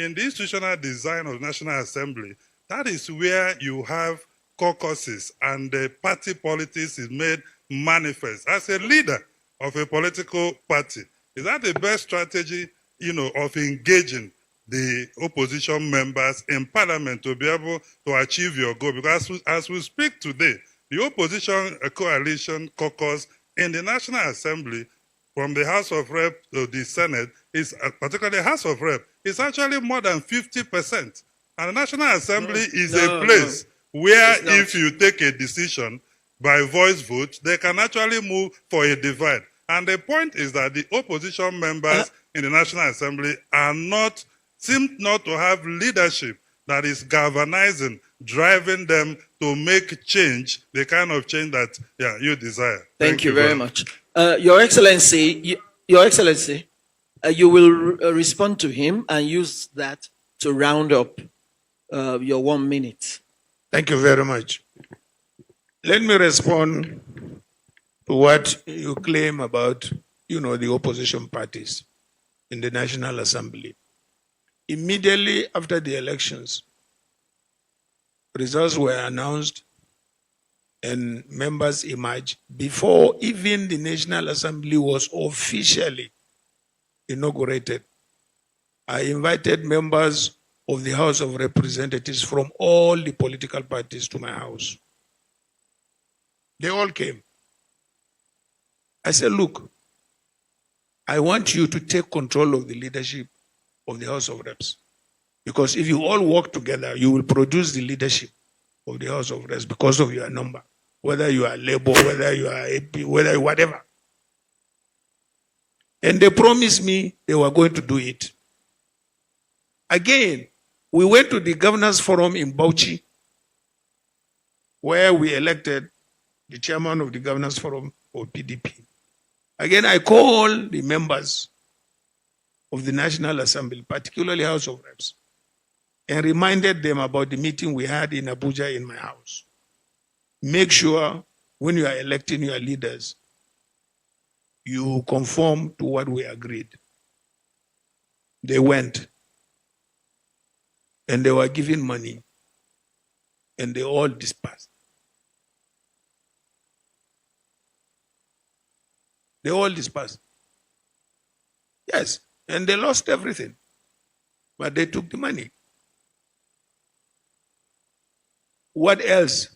In the institutional design of the National Assembly, that is where you have caucuses and the party politics is made manifest. As a leader of a political party, is that the best strategy, of engaging the opposition members in parliament to be able to achieve your goal? Because as we speak today, the opposition coalition caucus in the National Assembly, from the House of Rep to the Senate, is particularly the House of Rep, is actually more than 50%. And the National Assembly is a place where if you take a decision by voice vote, they can actually move for a divide. And the point is that the opposition members in the National Assembly seem not to have leadership that is galvanizing, driving them to make change, the kind of change that you desire. Thank you very much. Your Excellency, you will respond to him and use that to round up your 1 minute. Thank you very much. Let me respond to what you claim about, the opposition parties in the National Assembly. Immediately after the elections, results were announced and members emerged before even the National Assembly was officially inaugurated. I invited members of the House of Representatives from all the political parties to my house. They all came. I said, look, I want you to take control of the leadership of the House of Reps. Because if you all work together, you will produce the leadership of the House of Reps because of your number. Whether you are Labour, whether you are AP, whether whatever. And they promised me they were going to do it. Again, we went to the Governors Forum in Bauchi, where we elected the chairman of the Governors Forum for PDP. Again, I called the members of the National Assembly, particularly House of Reps, and reminded them about the meeting we had in Abuja in my house. Make sure when you are electing your leaders, you conform to what we agreed. They went, and they were given money, and they all dispersed. They all dispersed. Yes, and they lost everything, but they took the money. What else?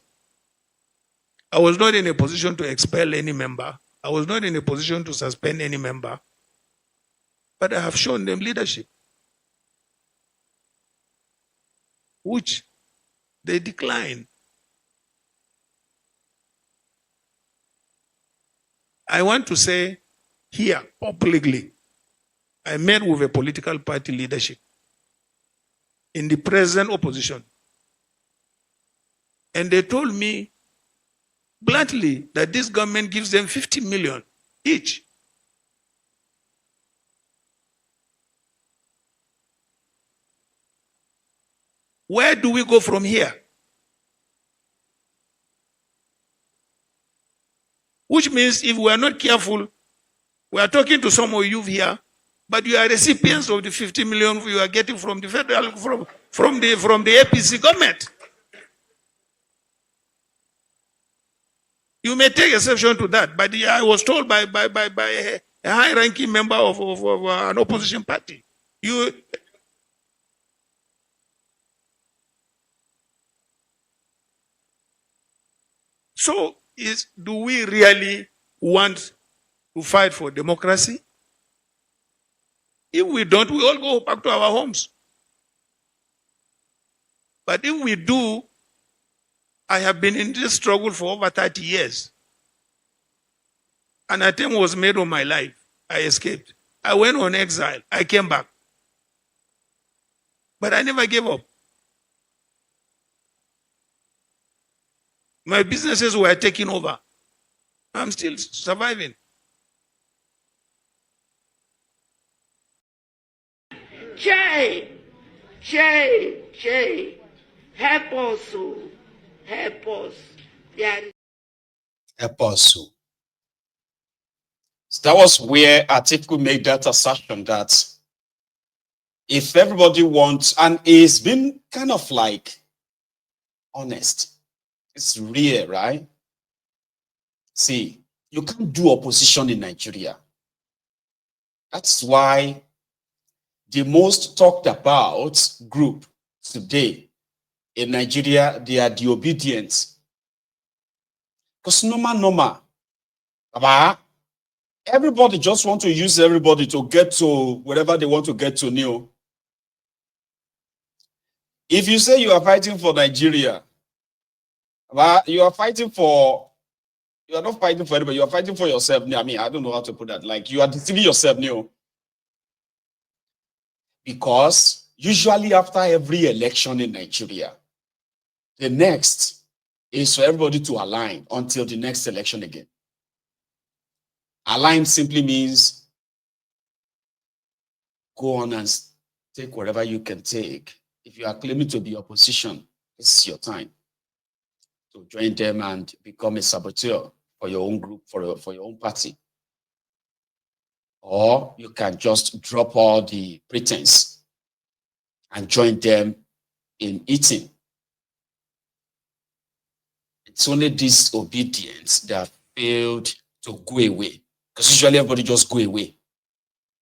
I was not in a position to expel any member. I was not in a position to suspend any member. But I have shown them leadership, which they declined. I want to say here publicly, I met with a political party leadership in the present opposition. And they told me bluntly that this government gives them 50 million each. Where do we go from here? Which means if we are not careful, we are talking to some of you here, but you are recipients of the 50 million you are getting from the federal, from the APC government. You may take exception to that, but I was told by a high-ranking member of an opposition party. So, do we really want to fight for democracy? If we don't, we all go back to our homes. But if we do, I have been in this struggle for over 30 years. An attempt was made on my life. I escaped. I went on exile. I came back. But I never gave up. My businesses were taken over. I'm still surviving. Jay, help us, help us. Help us. So that was where Atiku made that assertion that if everybody wants, and it's been kind of like honest, it's real, right? See, you can't do opposition in Nigeria. That's why the most talked about group today in Nigeria, they are the obedience. Because normal, everybody just want to use everybody to get to wherever they want to get to new. If you say you are fighting for Nigeria, you are fighting for, you are not fighting for anybody, you are fighting for yourself. I mean, I don't know how to put that. Like, you are deceiving yourself new. Because usually after every election in Nigeria, the next is for everybody to align until the next election again. Align simply means go on and take whatever you can take. If you are claiming to be opposition, this is your time to join them and become a saboteur for your own group, for your own party. Or you can just drop all the pretense and join them in eating. It's only disobedience that failed to go away. Because usually everybody just go away.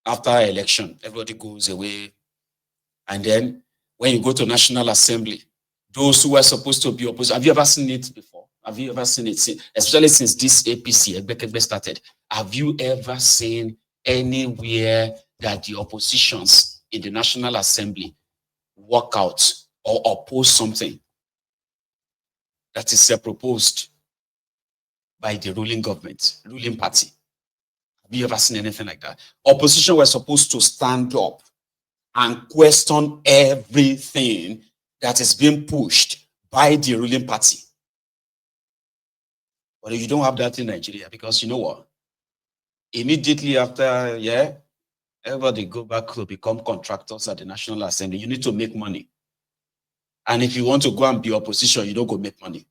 After election, everybody goes away. And then when you go to National Assembly, those who are supposed to be opposed, have you ever seen it before? Have you ever seen it? Especially since this APC started, have you ever seen anywhere that the oppositions in the National Assembly walk out or oppose something that is proposed by the ruling government, ruling party? Have you ever seen anything like that? Opposition were supposed to stand up and question everything that is being pushed by the ruling party. But you don't have that in Nigeria, because you know what? Immediately after, everybody go back to become contractors at the National Assembly. You need to make money. And if you want to go and be opposition, you don't go make money.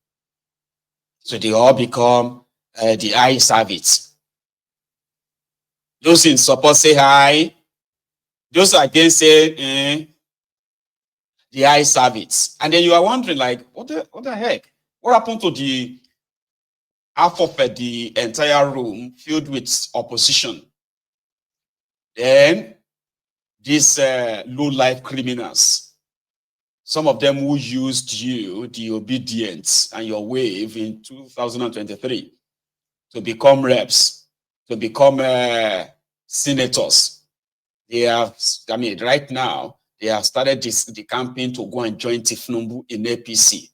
So they all become the eye service. Those in support say hi. Those against say the eye service. And then you are wondering, like, what the heck? What happened to the half of the entire room filled with opposition? Then these low-life criminals, some of them who used you, the obedience and your wave in 2023 to become reps, to become senators. They have, I mean, right now, they have started the campaign to go and join Tinubu in APC.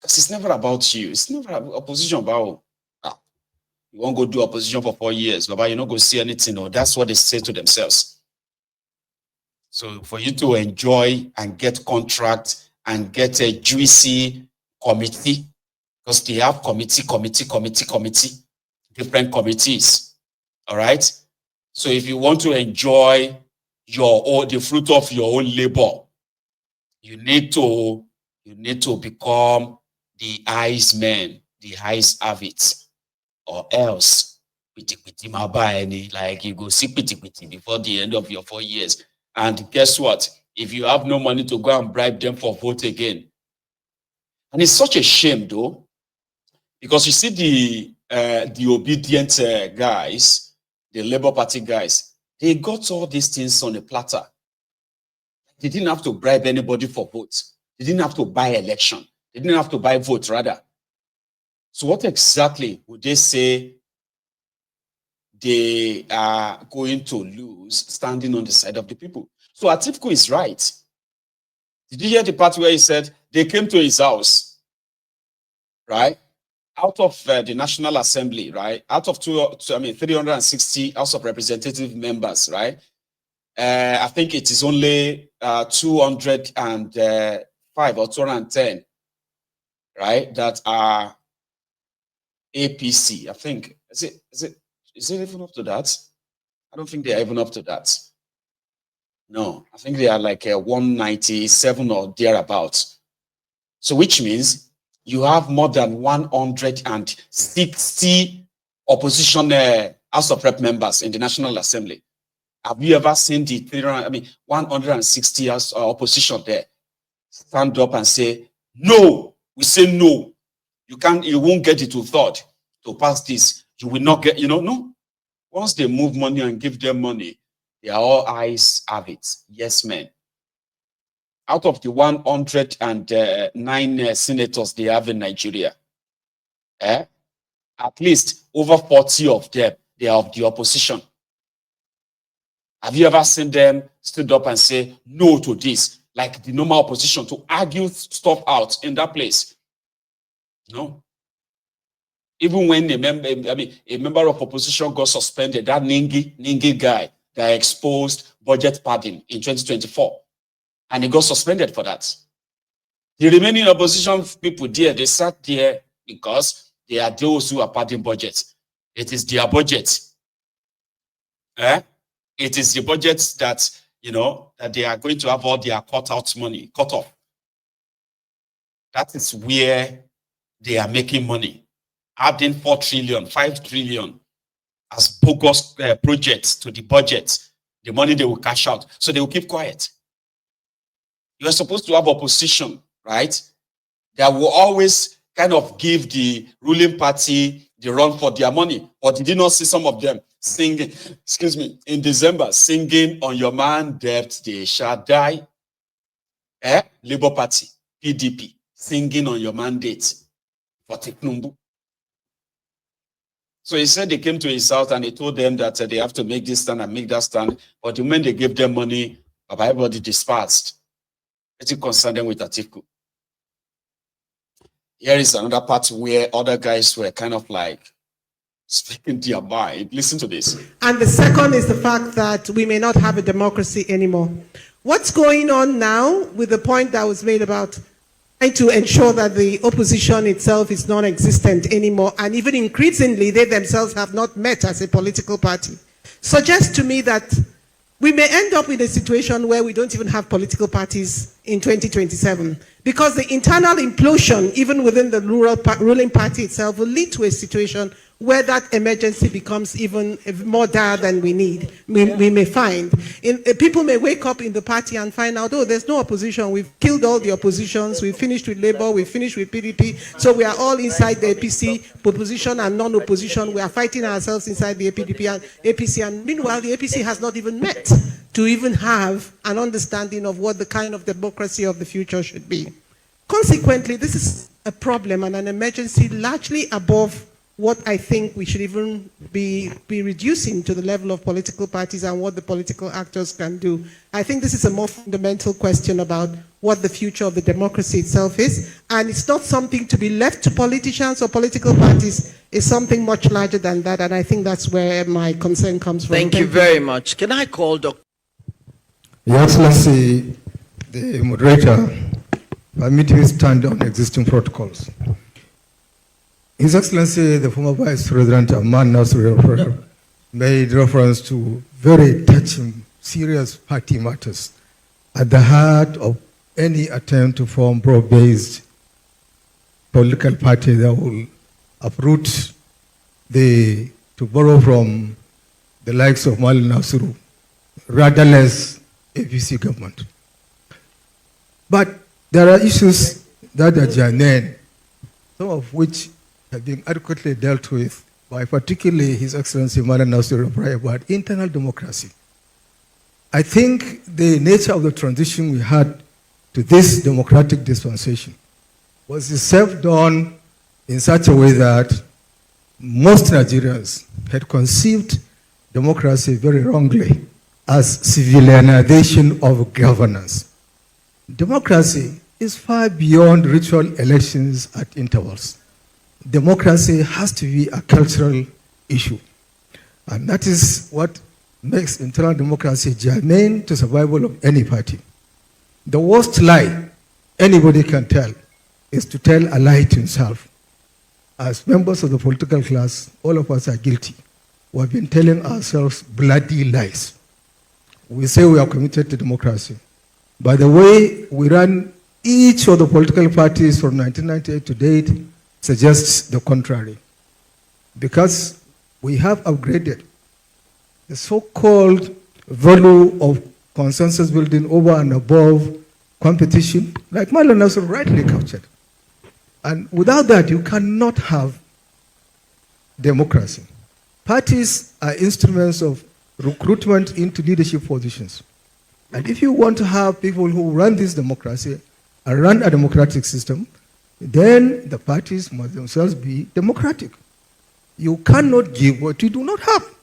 Because it's never about you. It's never opposition about, you won't go do opposition for 4 years, but you're not going to see anything. Or that's what they say to themselves. So for you to enjoy and get contract and get a juicy committee, because they have committee, different committees. All right. So if you want to enjoy the fruit of your own labor, you need to become the eyes men, the eyes have it, or else like you go see before the end of your 4 years. And guess what? If you have no money to go and bribe them for vote again. And it's such a shame though, because you see the obedient guys, the Labour Party guys, they got all these things on a platter. They didn't have to bribe anybody for votes. They didn't have to buy election. They didn't have to buy votes, rather. So what exactly would they say they are going to lose standing on the side of the people? So Atiku is right. Did you hear the part where he said they came to his house, right? Out of the National Assembly, right? Out of 360 House of Representative members, right? I think it is only 205 or 210, right? That are APC. I think is it even up to that? I don't think they are even up to that. No, I think they are like 197 or thereabouts. So which means you have more than 160 opposition House of Rep members in the National Assembly. Have you ever seen the 160 years opposition there stand up and say, no? We say no. You won't get it to third to pass this. You will not get, no. Once they move money and give them money, they are all eyes have it. Yes, men. Out of the 109 senators they have in Nigeria, at least over 40 of them, they are of the opposition. Have you ever seen them stood up and say no to this, like the normal opposition, to argue stuff out in that place? No. Even when a member of opposition got suspended, that Ningi guy that exposed budget padding in 2024, and he got suspended for that. The remaining opposition people there, they sat there because they are those who are padding budgets. It is their budget. It is the budget that, that they are going to have all their cut off. That is where they are making money. Adding 4 trillion, 5 trillion as bogus projects to the budget, the money they will cash out. So they will keep quiet. You are supposed to have opposition, right? That will always kind of give the ruling party the run for their money. Or did you not see some of them singing, in December, singing on your man debt, they shall die? Labour Party, PDP, singing on your mandate for Tinubu. So he said they came to his house and he told them that they have to make this stand and make that stand. But the moment they gave them money, everybody dispersed. It concerned them with Atiku. Here is another part where other guys were kind of like speaking their mind. Listen to this. And the second is the fact that we may not have a democracy anymore. What's going on now with the point that was made about trying to ensure that the opposition itself is non-existent anymore, and even increasingly they themselves have not met as a political party, suggests to me that we may end up in a situation where we don't even have political parties in 2027, because the internal implosion, even within the ruling party itself, will lead to a situation where that emergency becomes even more dire than we need. We may find. People may wake up in the party and find out, oh, there's no opposition. We've killed all the oppositions. We've finished with Labour. We've finished with PDP. So we are all inside the APC, opposition and non-opposition. We are fighting ourselves inside the APDP and APC. And meanwhile, the APC has not even met to even have an understanding of what the kind of democracy of the future should be. Consequently, this is a problem and an emergency largely above what I think we should even be reducing to the level of political parties and what the political actors can do. I think this is a more fundamental question about what the future of the democracy itself is, and it's not something to be left to politicians or political parties. It's something much larger than that, and I think that's where my concern comes from. Thank you very much. Can I call Dr. Your Excellency, the moderator, permit me to stand on existing protocols. His Excellency, the former Vice President Aman Nasir made reference to very touching, serious party matters at the heart of any attempt to form broad-based political party that will uproot to borrow from the likes of Mal Nasru, rather less APC government. But there are issues that are germane, some of which have been adequately dealt with by particularly His Excellency Malan Nasir about internal democracy. I think the nature of the transition we had to this democratic dispensation was itself done in such a way that most Nigerians had conceived democracy very wrongly as civilianization of governance. Democracy is far beyond ritual elections at intervals. Democracy has to be a cultural issue. And that is what makes internal democracy germane to survival of any party. The worst lie anybody can tell is to tell a lie to himself. As members of the political class, all of us are guilty. We have been telling ourselves bloody lies. We say we are committed to democracy. By the way we run each of the political parties from 1998 to date suggests the contrary. Because we have upgraded the so-called value of consensus building over and above competition, like Marlon Nasser rightly captured. And without that, you cannot have democracy. Parties are instruments of recruitment into leadership positions. And if you want to have people who run this democracy and run a democratic system, then the parties must themselves be democratic. You cannot give what you do not have.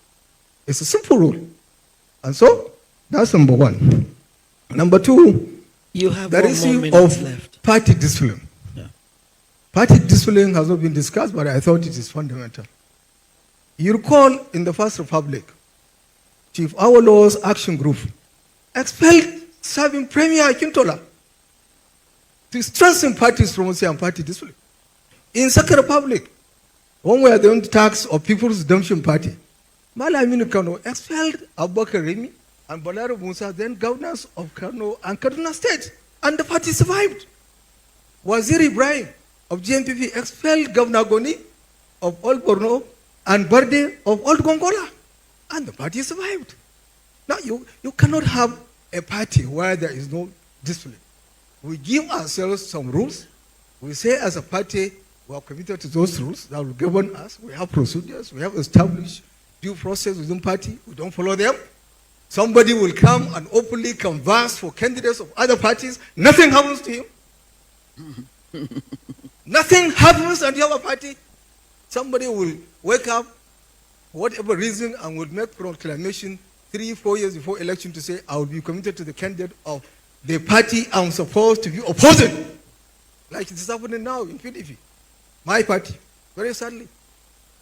It's a simple rule. And so, that's number one. Number two, You have the 1 more issue minute of left. party discipline. Yeah. Party discipline has not been discussed, but I thought it is fundamental. You recall in the First Republic, Chief Awolowo's action group expelled serving Premier Akintola to strengthen party supremacy and party discipline. In Second Republic, when we are doing the tax of People's Redemption Party, Mala Aminu Kano expelled Abubakar Remi and Balaro Musa, then governors of Kano and Kaduna State, and the party survived. Wazir Ibrahim of GMPP expelled Governor Goni of Old Borno and Barde of Old Gongola, and the party survived. Now, you cannot have a party where there is no discipline. We give ourselves some rules. We say as a party, we are committed to those rules that will govern us. We have procedures. We have established due process within party. We don't follow them. Somebody will come and openly canvass for candidates of other parties. Nothing happens to him. Nothing happens at the other party. Somebody will wake up for whatever reason and will make proclamation 3-4 years before election to say, I will be committed to the candidate of the party I'm supposed to be opposing. Like it is happening now in PDP. My party, very sadly.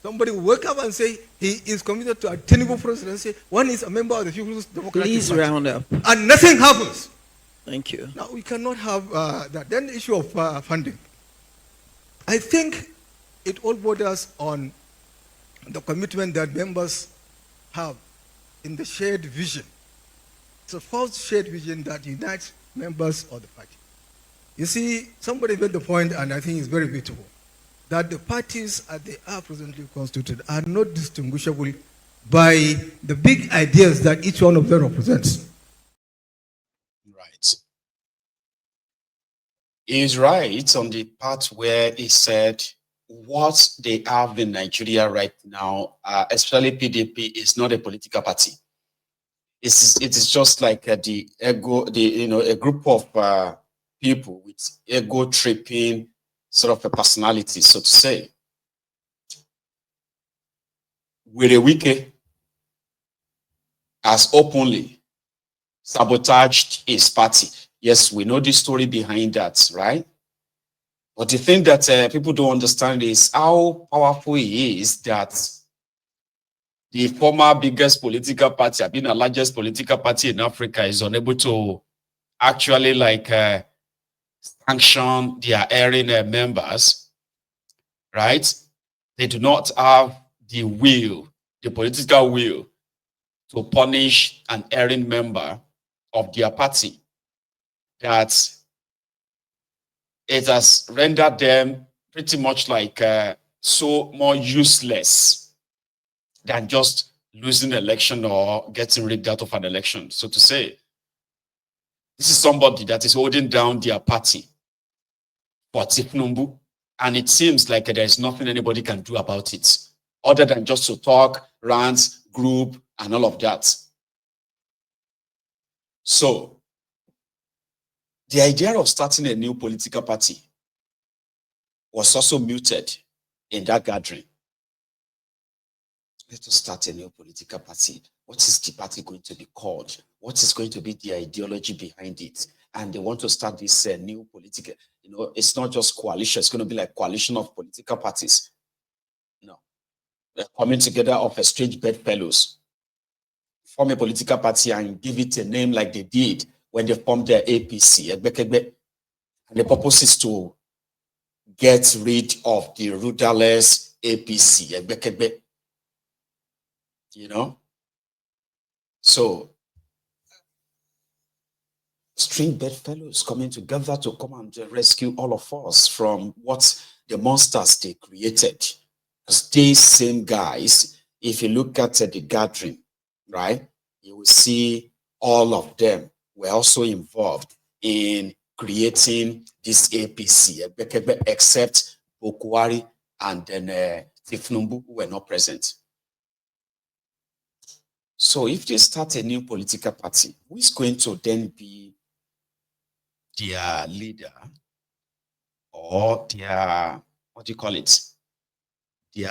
Somebody will wake up and say he is committed to a Tinubu presidency. One is a member of the People's Democratic Please Party. round up. And nothing happens. Thank you. Now, we cannot have that. Then the issue of funding. I think it all borders on the commitment that members have in the shared vision. It's a false shared vision that unites members of the party. You see, somebody made the point, and I think it's very beautiful, that the parties as they are presently constituted are not distinguishable by the big ideas that each one of them represents. Right. He's right on the part where he said what they have in Nigeria right now, especially PDP, is not a political party. It is just like the ego, a group of people with ego tripping sort of a personality, so to say. Wike has openly sabotaged his party. Yes, we know the story behind that, right? But the thing that people don't understand is how powerful he is, that the former biggest political party, being the largest political party in Africa, is unable to actually sanction their erring members, right? They do not have the will, the political will, to punish an erring member of their party. That it has rendered them pretty much so more useless than just losing an election or getting rigged out of an election, so to say. This is somebody that is holding down their party for Tinubu, and it seems like there is nothing anybody can do about it, other than just to talk, rant, group, and all of that. So, the idea of starting a new political party was also muted in that gathering. Let us start a new political party. What is the party going to be called? What is going to be the ideology behind it? And they want to start this new political, it's not just coalition, it's going to be like coalition of political parties. They're coming together of a strange bedfellows, form a political party and give it a name like they did when they formed their APC. And the purpose is to get rid of the rudderless APC. So, strange bedfellows coming together to come and rescue all of us from what the monsters they created. Because these same guys, if you look at the gathering, right? you will see all of them were also involved in creating this APC, except Bokwari and then Tinubu, who were not present. So if they start a new political party, who is going to then be their leader or their, what do you call it? Their